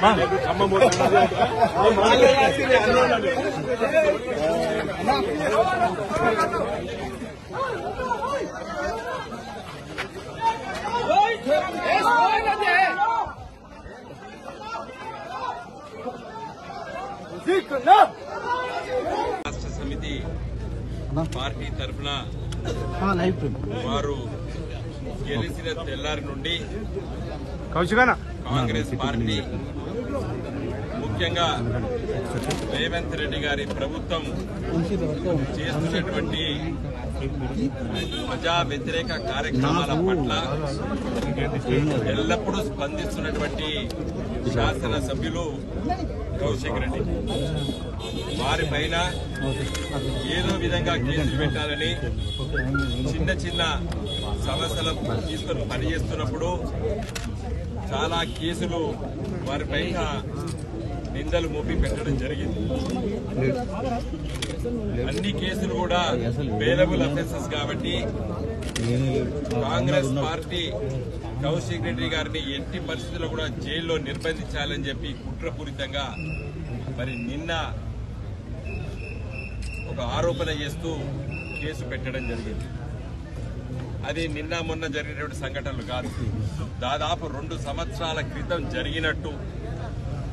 రాష్ట్ర సమితి పార్టీ తరఫున వారు గెలిచిన తెల్లారి నుండి కాంగ్రెస్ పార్టీ ముఖ్యంగా రేవంత్ రెడ్డి గారి ప్రభుత్వం చేస్తున్నటువంటి ప్రజా వ్యతిరేక కార్యక్రమాల పట్ల ఎల్లప్పుడూ స్పందిస్తున్నటువంటి శాసనసభ్యులు కౌశిక్ రెడ్డి వారిపైన ఏదో విధంగా కేసులు పెట్టాలని చిన్న చిన్న సమస్యలు తీసుకొని పనిచేస్తున్నప్పుడు చాలా కేసులు వారిపైన నిందలు మోపి పెట్టడం జరిగింది. అన్ని కేసులు కూడా బెయిలబుల్ అఫెన్సెస్ కాబట్టి కాంగ్రెస్ పార్టీ కౌశిక్ రెడ్డి గారిని ఎట్టి పరిస్థితుల్లో కూడా జైల్లో నిర్బంధించాలని చెప్పి కుట్రపూరితంగా మరి నిన్న ఒక ఆరోపణ చేస్తూ కేసు పెట్టడం జరిగింది. అది నిన్న మొన్న జరిగినటువంటి సంఘటనలు కాదు, దాదాపు 2 సంవత్సరాల క్రితం జరిగినట్టు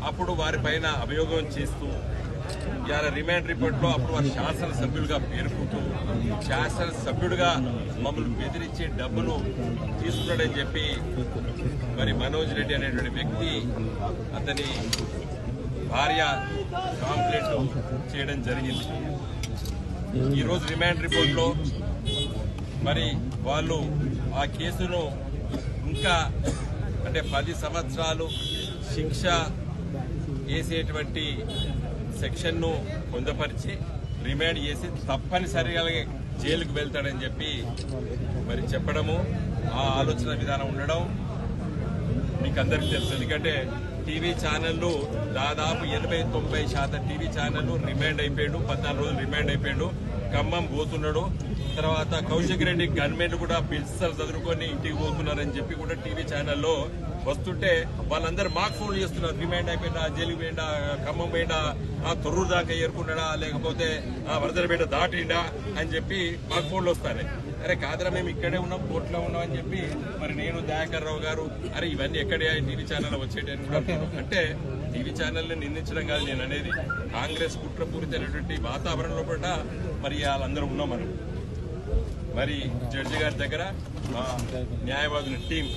అప్పుడు వారిపైన అభియోగం చేస్తూ ఇవాళ రిమాండ్ రిపోర్ట్లో అప్పుడు వారు శాసనసభ్యులుగా పేర్కొంటూ శాసనసభ్యుడిగా మమ్మల్ని బెదిరించి డబ్బులు తీసుకున్నాడని చెప్పి మరి మనోజ్ రెడ్డి అనేటువంటి వ్యక్తి అతని భార్య కంప్లైంట్ చేయడం జరిగింది. ఈరోజు రిమాండ్ రిపోర్ట్లో మరి వాళ్ళు ఆ కేసును ఇంకా అంటే 10 సంవత్సరాలు శిక్ష వేసేటువంటి సెక్షన్ను పొందపరిచి రిమాండ్ చేసి తప్పనిసరిగా జైలుకు వెళ్తాడని చెప్పి మరి చెప్పడము, ఆ ఆలోచన విధానం ఉండడం మీకు అందరికీ తెలుసు. ఎందుకంటే టీవీ ఛానళ్లు దాదాపు 80-90% టీవీ ఛానళ్లు రిమాండ్ అయిపోయాడు, 14 రోజులు రిమాండ్ అయిపోయాడు, ఖమ్మం పోతున్నాడు. తర్వాత కౌశిక్ రెడ్డి గవర్నమెంట్ కూడా పిలుస్తారు చదువుకొని ఇంటికి పోతున్నారని చెప్పి కూడా టీవీ ఛానల్లో వస్తుంటే వాళ్ళందరూ మాకు ఫోన్లు చేస్తున్నారు. రిమాండ్ అయిపోయినా, జైలుకి పోయిండా, ఖమ్మం పోయిండా, తొర్రూరు దాకా ఏరుకున్నాడా, లేకపోతే వరదలపేట దాటిండా అని చెప్పి మాకు ఫోన్లు వస్తాయి. అరే కాదరా మేము ఇక్కడే ఉన్నాం, కోర్టులో ఉన్నాం అని చెప్పి మరి నేను దయాకర్ రావు గారు అరే ఇవన్నీ ఎక్కడే టీవీ ఛానల్ వచ్చేటని కూడా అంటే టీవీ ఛానల్ని నిందించడం కాదు నేను అనేది. కాంగ్రెస్ కుట్రపూరితమైనటువంటి వాతావరణంలో కూడా మరి వాళ్ళందరూ ఉన్నాం మనం. మరి జడ్జి గారి దగ్గర మా న్యాయవాదుల టీం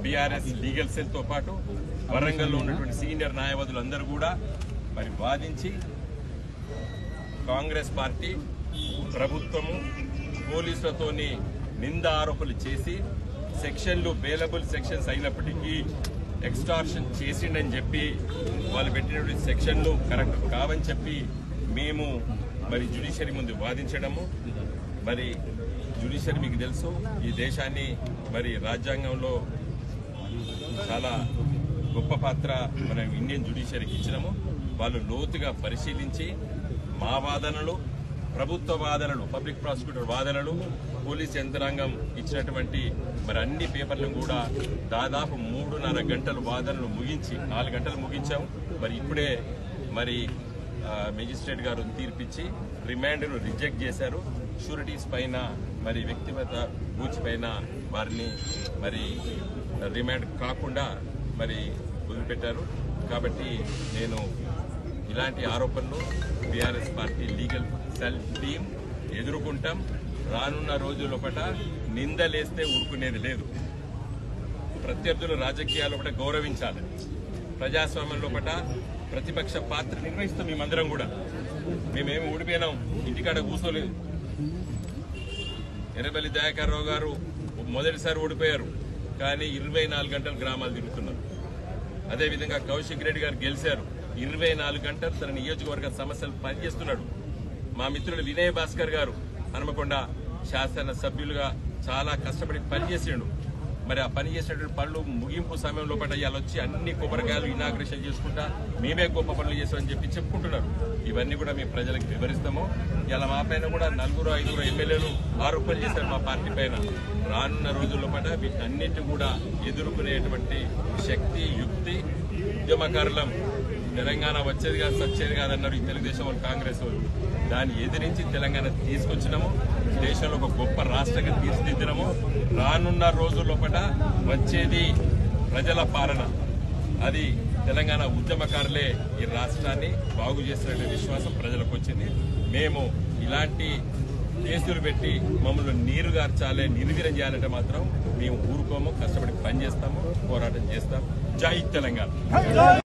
బీఆర్ఎస్ లీగల్ సెల్ తో పాటు వరంగల్లో ఉన్నటువంటి సీనియర్ న్యాయవాదులందరూ కూడా మరి వాదించి కాంగ్రెస్ పార్టీ ప్రభుత్వము పోలీసులతోని నింద ఆరోపణలు చేసి సెక్షన్లు బెయిలబుల్ సెక్షన్స్ అయినప్పటికీ ఎక్స్టార్షన్ చేసిండని చెప్పి వాళ్ళు పెట్టినటువంటి సెక్షన్లు కరెక్ట్ కావని చెప్పి మేము మరి జ్యుడిషియరీ ముందు వాదించడము. మరి జ్యుడిషియరీ మీకు తెలుసు ఈ దేశాన్ని మరి రాజ్యాంగంలో చాలా గొప్ప పాత్ర మన ఇండియన్ జ్యుడిషియరీకి ఇచ్చినాము. వాళ్ళు లోతుగా పరిశీలించి మా వాదనలు, ప్రభుత్వ వాదనలు, పబ్లిక్ ప్రాసిక్యూటర్ వాదనలు, పోలీస్ యంత్రాంగం ఇచ్చినటువంటి మరి అన్ని పేపర్లను కూడా దాదాపు 3.5 గంటలు వాదనలు ముగించి 4 గంటలు ముగించాము. మరి ఇప్పుడే మరి మెజిస్ట్రేట్ గారు తీర్పిచ్చి రిమాండ్ను రిజెక్ట్ చేశారు. షూరిటీస్ పైన మరి వ్యక్తిగత బూచ్ పైన వారిని మరి రిమాండ్ కాకుండా మరి వదిలిపెట్టారు. కాబట్టి నేను ఇలాంటి ఆరోపణలు BRS party legal cell team ఎదుర్కొంటాం. రానున్న రోజుల పట నిందలేస్తే ఊరుకునేది లేదు. ప్రత్యర్థులు రాజకీయాల పట గౌరవించాలి. ప్రజాస్వామ్యంలో పట ప్రతిపక్ష పాత్ర నిర్వహిస్తాం. మేమందరం కూడా మేమేమి ఊడిపోయినాం, ఇంటికాడ కూర్చోలేదు. ఎర్రబెల్లి దయాకర్ రావు గారు మొదటిసారి ఓడిపోయారు, కానీ 24 గంటలు గ్రామాలు తిరుగుతున్నారు. అదేవిధంగా కౌశిక్ రెడ్డి గారు గెలిచారు, 24 గంటలు తన నియోజకవర్గ సమస్యలు పనిచేస్తున్నాడు. మా మిత్రుడు వినయ్ భాస్కర్ గారు హనుమకొండ శాసన సభ్యులుగా చాలా కష్టపడి పనిచేసాడు. మరి ఆ పని చేసేటువంటి పనులు ముగింపు సమయంలో పట్ల ఇవాళ వచ్చి అన్ని కొబ్బరికాయలు ఇనాగ్రేషన్ చేసుకుంటా మేమే గొప్ప పనులు చేస్తామని చెప్పి చెప్పుకుంటున్నారు. ఇవన్నీ కూడా మేము ప్రజలకు వివరిస్తాము. ఇలా మా పైన కూడా 4-5 ఎమ్మెల్యేలు ఆరోపణలు చేశారు మా పార్టీ పైన. రానున్న రోజుల్లో పట్ల వీటన్నిటి కూడా ఎదుర్కొనేటువంటి శక్తి, యుక్తి ఉద్యమకారులం. తెలంగాణ వచ్చేది కాదు, సచ్చేది కాదన్నారు ఈ తెలుగుదేశం వాళ్ళు, కాంగ్రెస్ వాళ్ళు. దాన్ని ఎదిరించి తెలంగాణ తీసుకొచ్చినాము. దేశంలో ఒక గొప్ప రాష్ట్రంగా తీర్చిదిద్దినాము. రానున్న రోజుల్లో పట వచ్చేది ప్రజల పాలన. అది తెలంగాణ ఉద్యమకారులే ఈ రాష్ట్రాన్ని బాగు చేస్తున్న విశ్వాసం ప్రజలకు వచ్చింది. మేము ఇలాంటి కేసులు పెట్టి మమ్మల్ని నీరుగార్చాలే, నిర్వీర్యం చేయాలంటే మాత్రం మేము ఊరుకోము. కష్టపడి పనిచేస్తాము, పోరాటం చేస్తాం. జై తెలంగాణ.